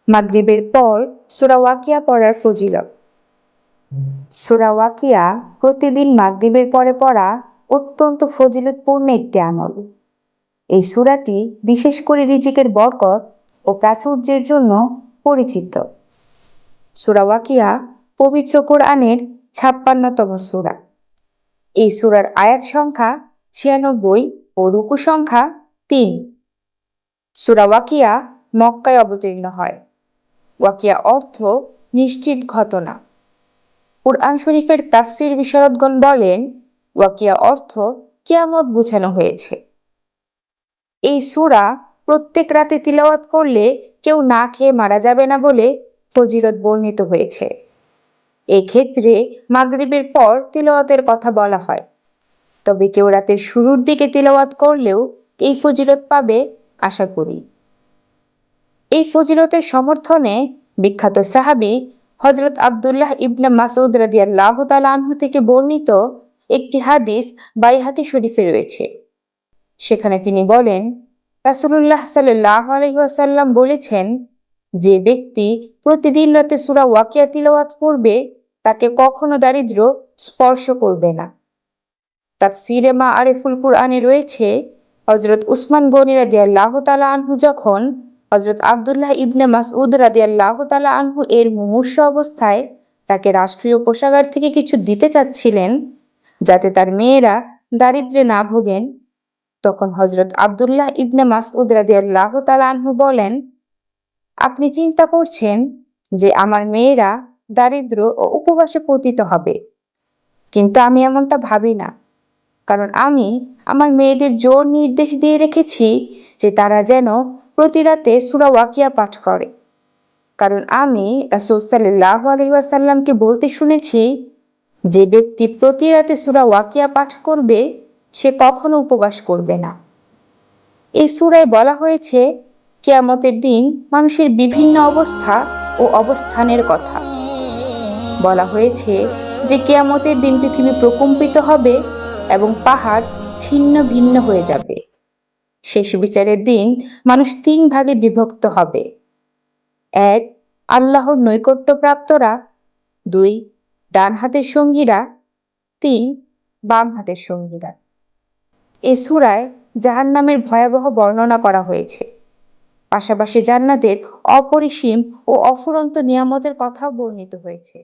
মাগরিবের পর সূরা ওয়াকিয়া পড়ার ফজিলত। সূরা ওয়াকিয়া প্রতিদিন মাগরিবের পরে পড়া অত্যন্ত ফজিলতপূর্ণ একটি আমল। এই সূরাটি বিশেষ করে রিজিকের বরকত ও প্রাচুর্যের জন্য পরিচিত। সূরা ওয়াকিয়া পবিত্র কোরআনের ৫৬তম সূরা। এই সূরার আয়াত সংখ্যা ৯৬ ও রুকু সংখ্যা ৩। সূরা ওয়াকিয়া মক্কায় অবতীর্ণ হয়। ওয়াকিয়া অর্থ নিশ্চিত ঘটনা। কুরআন শরীফের তাফসির বিশারদগণ বলেন, ওয়াকিয়া অর্থ কিয়ামত বোঝানো হয়েছে। এই সূরা প্রত্যেক রাতে তিলাওয়াত করলে কেউ না খেয়ে মারা যাবে না বলে ফজিলত বর্ণিত হয়েছে। এক্ষেত্রে মাগরিবের পর তিলাওয়াতের কথা বলা হয়। তবে কেউ রাতের শুরুর দিকে তিলাওয়াত করলেও এই ফজিলত পাবে আশা করি। এই ফজিলতের সমর্থনে বিখ্যাত সাহাবী হযরত আব্দুল্লাহ ইবনে মাসউদ রাদিয়াল্লাহু তাআলা আনহু থেকে বর্ণিত একটি হাদিস বাইহাকী শরীফে রয়েছে। সেখানে তিনি বলেন, রাসূলুল্লাহ সাল্লাল্লাহু আলাইহি ওয়াসাল্লাম বলেছেন, যে ব্যক্তি প্রতিদিন রাতে সূরা ওয়াকিয়া তিলাওয়াত করবে তাকে কখনো দারিদ্র স্পর্শ করবে না। তাফসীরে মাআরিফুল কুরআনে রয়েছে, হযরত উসমান গনি রাদিয়াল্লাহু তাআলা আনহু যখন হযরত আব্দুল্লাহ ইবনে মাসউদ রাদিয়াল্লাহু তাআলা আনহু এর মুমূর্ষু অবস্থায় তাকে রাষ্ট্রীয় কোষাগার থেকে কিছু দিতে চাচ্ছিলেন যাতে তার মেয়েরা দারিদ্র্যে না ভোগেন, তখন হযরত আব্দুল্লাহ ইবনে মাসউদ রাদিয়াল্লাহু তাআলা আনহু বলেন, আপনি চিন্তা করছেন যে আমার মেয়েরা দারিদ্র্য ও উপবাসে পতিত হবে, কিন্তু আমি এমনটা ভাবি না, কারণ আমি আমার মেয়েদের জোর নির্দেশ দিয়ে রেখেছি যে তারা যেন প্রতি রাতে সূরা ওয়াকিয়া পাঠ করে। কারণ আমি রাসূল সাল্লাল্লাহু আলাইহি ওয়াসাল্লামকে বলতে শুনেছি, যে ব্যক্তি প্রতি রাতে সূরা ওয়াকিয়া পাঠ করবে সে কখনো উপবাস করবে না। এই সূরায় বলা হয়েছে কিয়ামতের দিন মানুষের বিভিন্ন অবস্থা ও অবস্থানের কথা। বলা হয়েছে যে কিয়ামতের দিন পৃথিবী প্রকম্পিত হবে এবং পাহাড় ছিন্ন ভিন্ন হয়ে যাবে। শেষ বিচারের দিন মানুষ ৩ ভাগে বিভক্ত হবে। ১. আল্লাহর নৈকট্যপ্রাপ্তরা, ২. ডান হাতের সঙ্গীরা, ৩. বাম হাতের সঙ্গীরা। এই সূরায় জাহান্নামের ভয়াবহ বর্ণনা করা হয়েছে। পাশাপাশি জান্নাতের অপরিসীম ও অফুরন্ত নিয়ামতের কথাও বর্ণিত হয়েছে।